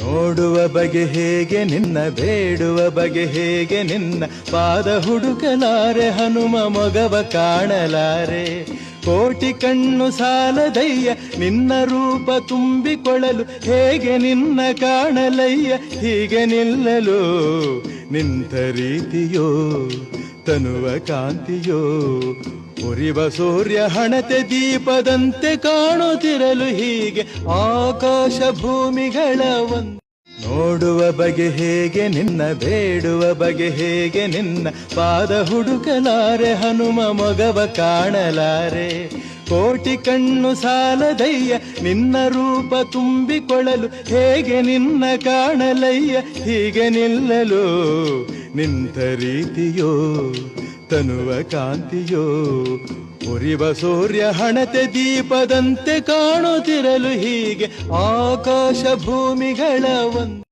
ನೋಡುವ ಬಗೆ ಹೇಗೆ ನಿನ್ನ, ಬೇಡುವ ಬಗೆ ಹೇಗೆ ನಿನ್ನ, ಪಾದ ಹುಡುಕಲಾರೆ ಹನುಮ ಮೊಗವ ಕಾಣಲಾರೆ. ಕೋಟಿ ಕಣ್ಣು ಸಾಲದಯ್ಯ ನಿನ್ನ ರೂಪ ತುಂಬಿಕೊಳ್ಳಲು, ಹೇಗೆ ನಿನ್ನ ಕಾಣಲಯ್ಯ ಹೀಗೆ ನಿಲ್ಲಲು. ನಿಂತ ರೀತಿಯೋ ತನುವ ಕಾಂತಿಯೋ, ಉರಿವ ಸೂರ್ಯ ಹಣತೆ ದೀಪದಂತೆ ಕಾಣುತ್ತಿರಲು, ಹೀಗೆ ಆಕಾಶ ಭೂಮಿಗಳ ಒಂದು. ನೋಡುವ ಬಗೆ ಹೇಗೆ ನಿನ್ನ, ಬೇಡುವ ಬಗೆ ಹೇಗೆ ನಿನ್ನ, ಪಾದ ಹುಡುಕಲಾರೆ ಹನುಮ ಮೊಗವ ಕಾಣಲಾರೆ. ಕೋಟಿ ಕಣ್ಣು ಸಾಲದಯ್ಯ ನಿನ್ನ ರೂಪ ತುಂಬಿಕೊಳ್ಳಲು, ಹೇಗೆ ನಿನ್ನ ಕಾಣಲಯ್ಯ ಹೀಗೆ ನಿಲ್ಲಲು. ನಿಂತ ರೀತಿಯೋ ತನುವ ಕಾಂತಿಯೋ, ಉರಿವ ಸೂರ್ಯ ಹಣತೆ ದೀಪದಂತೆ ಕಾಣುತ್ತಿರಲು, ಹೀಗೆ ಆಕಾಶ ಭೂಮಿಗಳ ಒಂದು.